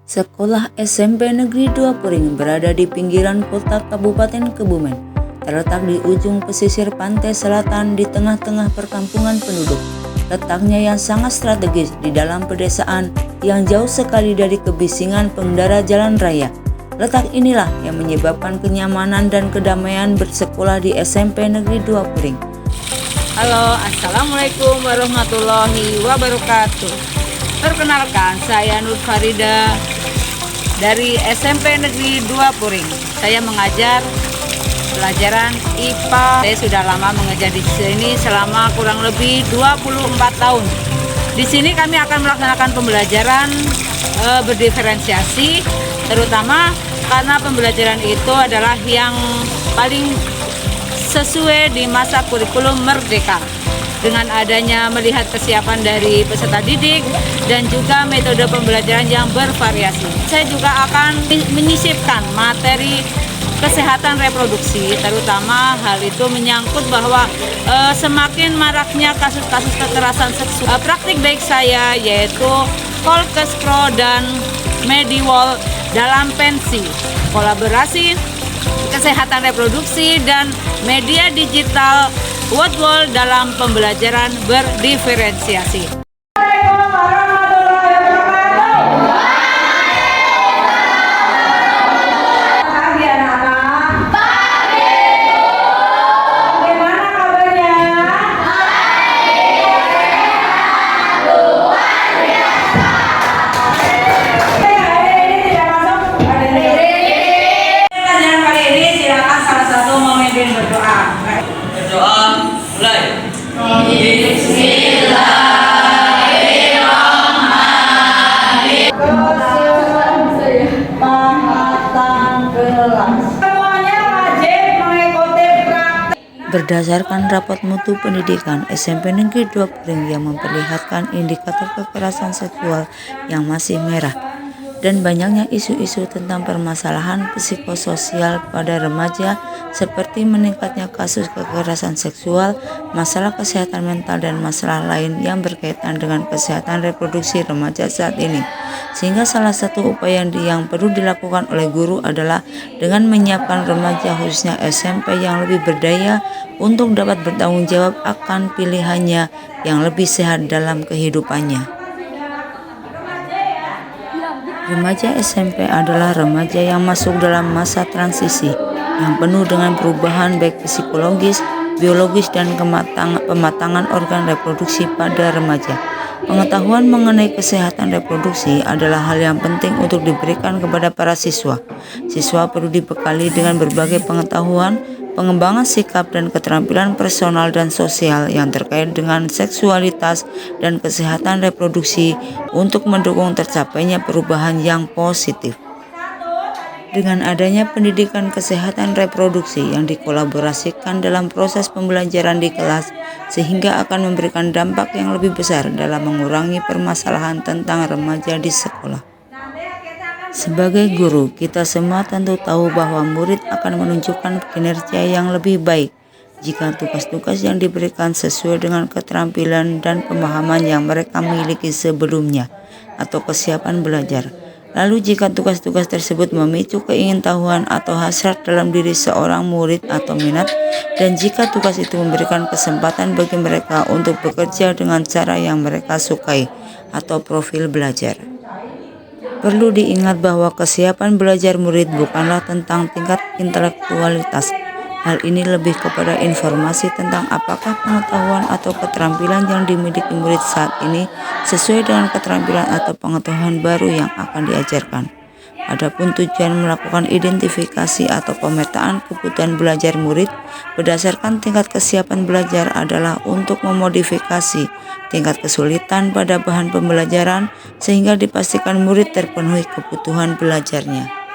Sekolah SMP Negeri 2 Puring berada di pinggiran kota Kabupaten Kebumen, terletak di ujung pesisir pantai selatan di tengah-tengah perkampungan penduduk. Letaknya yang sangat strategis di dalam pedesaan yang jauh sekali dari kebisingan pengendara jalan raya. Letak inilah yang menyebabkan kenyamanan dan kedamaian bersekolah di SMP Negeri 2 Puring. Halo, assalamualaikum warahmatullahi wabarakatuh. Perkenalkan, saya Nur Farida dari SMP Negeri 2 Puring. Saya mengajar pelajaran IPA. Saya sudah lama mengajar di sini selama kurang lebih 24 tahun. Di sini kami akan melaksanakan pembelajaran berdiferensiasi, terutama karena pembelajaran itu adalah yang paling sesuai di masa kurikulum merdeka. Dengan adanya melihat kesiapan dari peserta didik dan juga metode pembelajaran yang bervariasi. Saya juga akan menyisipkan materi kesehatan reproduksi, terutama hal itu menyangkut bahwa semakin maraknya kasus-kasus kekerasan seksual. Praktik baik saya yaitu Polkespro dan Mediwall dalam pensi, kolaborasi kesehatan reproduksi dan media digital Woodwall dalam pembelajaran berdiferensiasi. Berdoa mulai. Berdasarkan rapot mutu pendidikan SMP Negeri 2 Puring yang memperlihatkan indikator kekerasan seksual yang masih merah dan banyaknya isu-isu tentang permasalahan psikososial pada remaja seperti meningkatnya kasus kekerasan seksual, masalah kesehatan mental dan masalah lain yang berkaitan dengan kesehatan reproduksi remaja saat ini. Sehingga salah satu upaya yang perlu dilakukan oleh guru adalah dengan menyiapkan remaja khususnya SMP yang lebih berdaya untuk dapat bertanggung jawab akan pilihannya yang lebih sehat dalam kehidupannya. Remaja SMP adalah remaja yang masuk dalam masa transisi yang penuh dengan perubahan baik psikologis, biologis, dan pematangan organ reproduksi pada remaja. Pengetahuan mengenai kesehatan reproduksi adalah hal yang penting untuk diberikan kepada para siswa. Siswa perlu dibekali dengan berbagai pengetahuan, pengembangan sikap dan keterampilan personal dan sosial yang terkait dengan seksualitas dan kesehatan reproduksi untuk mendukung tercapainya perubahan yang positif. Dengan adanya pendidikan kesehatan reproduksi yang dikolaborasikan dalam proses pembelajaran di kelas, sehingga akan memberikan dampak yang lebih besar dalam mengurangi permasalahan tentang remaja di sekolah. Sebagai guru, kita semua tentu tahu bahwa murid akan menunjukkan kinerja yang lebih baik jika tugas-tugas yang diberikan sesuai dengan keterampilan dan pemahaman yang mereka miliki sebelumnya atau kesiapan belajar. Lalu jika tugas-tugas tersebut memicu keingintahuan atau hasrat dalam diri seorang murid atau minat, dan jika tugas itu memberikan kesempatan bagi mereka untuk bekerja dengan cara yang mereka sukai atau profil belajar. Perlu diingat bahwa kesiapan belajar murid bukanlah tentang tingkat intelektualitas. Hal ini lebih kepada informasi tentang apakah pengetahuan atau keterampilan yang dimiliki murid saat ini sesuai dengan keterampilan atau pengetahuan baru yang akan diajarkan. Adapun tujuan melakukan identifikasi atau pemetaan kebutuhan belajar murid berdasarkan tingkat kesiapan belajar adalah untuk memodifikasi tingkat kesulitan pada bahan pembelajaran sehingga dipastikan murid terpenuhi kebutuhan belajarnya.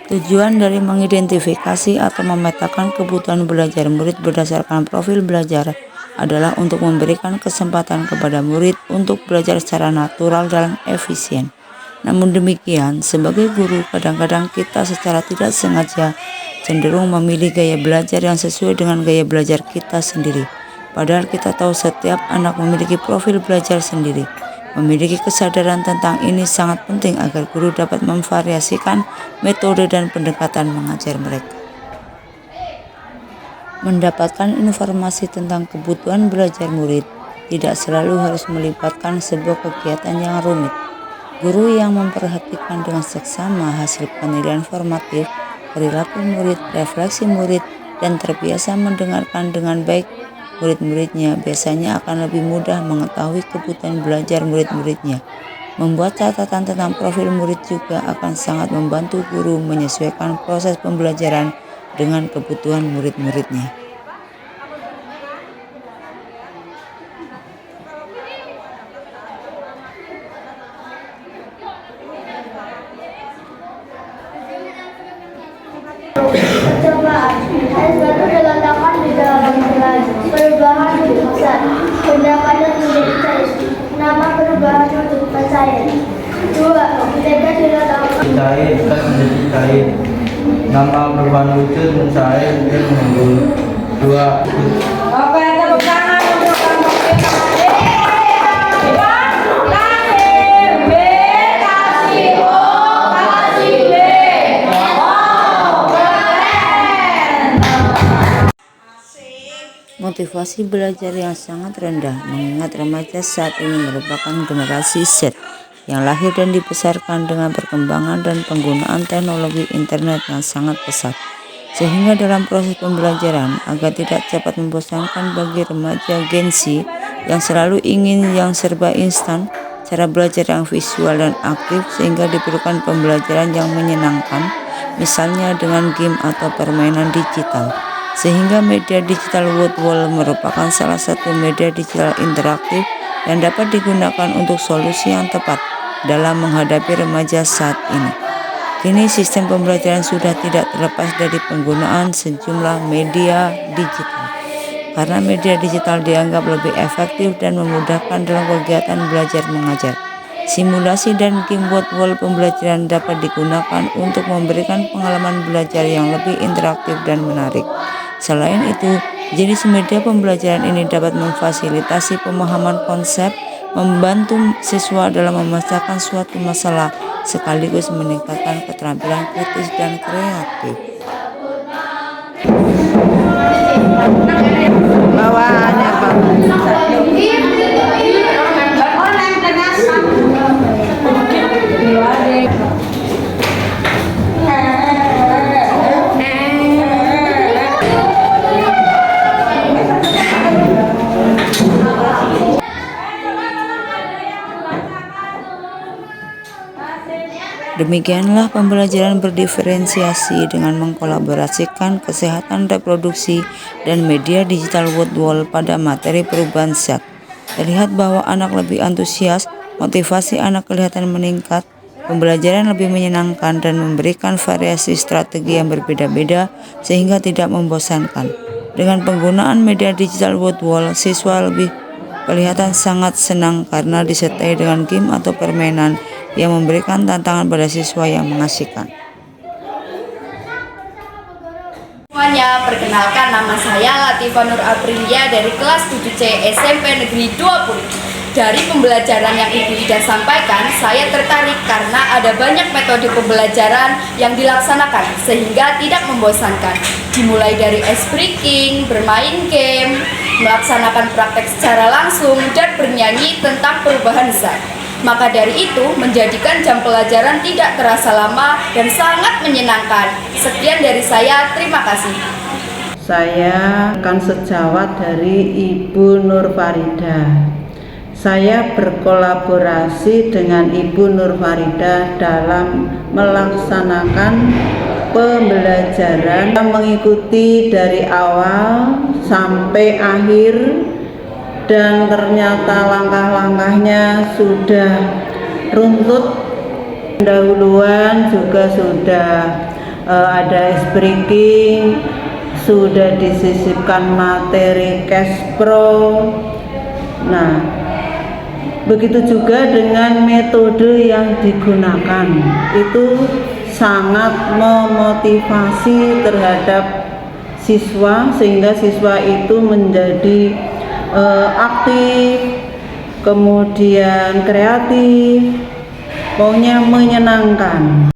Tujuan dari mengidentifikasi atau memetakan kebutuhan belajar murid berdasarkan profil belajar adalah untuk memberikan kesempatan kepada murid untuk belajar secara natural dan efisien. Namun demikian, sebagai guru kadang-kadang kita secara tidak sengaja cenderung memilih gaya belajar yang sesuai dengan gaya belajar kita sendiri. Padahal kita tahu setiap anak memiliki profil belajar sendiri. Memiliki kesadaran tentang ini sangat penting agar guru dapat memvariasikan metode dan pendekatan mengajar mereka. Mendapatkan informasi tentang kebutuhan belajar murid tidak selalu harus melibatkan sebuah kegiatan yang rumit. Guru yang memperhatikan dengan seksama hasil penilaian formatif, perilaku murid, refleksi murid, dan terbiasa mendengarkan dengan baik murid-muridnya biasanya akan lebih mudah mengetahui kebutuhan belajar murid-muridnya. Membuat catatan tentang profil murid juga akan sangat membantu guru menyesuaikan proses pembelajaran dengan kebutuhan murid-muridnya. Percobaan. Ada suatu diletakkan di dalam kelas. Perubahan jurusan. Pendapatnya menjadi cair. Nama perubahan menjadi cair. 2. Ketika diletakkan Cair kan menjadi cair. Nama perubahan wujud mencair dan mengembul. 2. Oke, tepuk tangan untuk kelompok Motivasi belajar yang sangat rendah mengingat remaja saat ini merupakan generasi Z yang lahir dan dibesarkan dengan perkembangan dan penggunaan teknologi internet yang sangat pesat, sehingga dalam proses pembelajaran agar tidak cepat membosankan bagi remaja Gen Z yang selalu ingin yang serba instan, cara belajar yang visual dan aktif sehingga diperlukan pembelajaran yang menyenangkan, misalnya dengan game atau permainan digital. Sehingga media digital Woodwall merupakan salah satu media digital interaktif yang dapat digunakan untuk solusi yang tepat dalam menghadapi remaja saat ini. Kini sistem pembelajaran sudah tidak terlepas dari penggunaan sejumlah media digital, karena media digital dianggap lebih efektif dan memudahkan dalam kegiatan belajar mengajar. Simulasi dan game Woodwall pembelajaran dapat digunakan untuk memberikan pengalaman belajar yang lebih interaktif dan menarik. Selain itu, jenis media pembelajaran ini dapat memfasilitasi pemahaman konsep, membantu siswa dalam memecahkan suatu masalah, sekaligus meningkatkan keterampilan kritis dan kreatif. Bawaannya Pak. Demikianlah pembelajaran berdiferensiasi dengan mengkolaborasikan kesehatan reproduksi dan media digital Woodwall pada materi perubahan zat. Terlihat bahwa anak lebih antusias, motivasi anak kelihatan meningkat, pembelajaran lebih menyenangkan dan memberikan variasi strategi yang berbeda-beda sehingga tidak membosankan. Dengan penggunaan media digital Woodwall, siswa lebih kelihatan sangat senang karena disertai dengan game atau permainan yang memberikan tantangan pada siswa yang mengasihkan. Semuanya, perkenalkan nama saya Latifah Nur Aprilia dari kelas 7C SMP Negeri 20. Dari pembelajaran yang Ibu Ida sampaikan, saya tertarik karena ada banyak metode pembelajaran yang dilaksanakan sehingga tidak membosankan. Dimulai dari ice breaking, bermain game, melaksanakan praktek secara langsung, dan bernyanyi tentang perubahan zat. Maka dari itu, menjadikan jam pelajaran tidak terasa lama dan sangat menyenangkan. Sekian dari saya, terima kasih. Saya akan sejawat dari Ibu Nur Farida. Saya berkolaborasi dengan Ibu Nur Farida dalam melaksanakan pembelajaran yang mengikuti dari awal sampai akhir, dan ternyata langkah-langkahnya sudah runtut. Pendahuluan juga sudah ada ice breaking, sudah disisipkan materi cash pro. Nah, begitu juga dengan metode yang digunakan, itu sangat memotivasi terhadap siswa sehingga siswa itu menjadi aktif, kemudian kreatif, pokoknya menyenangkan.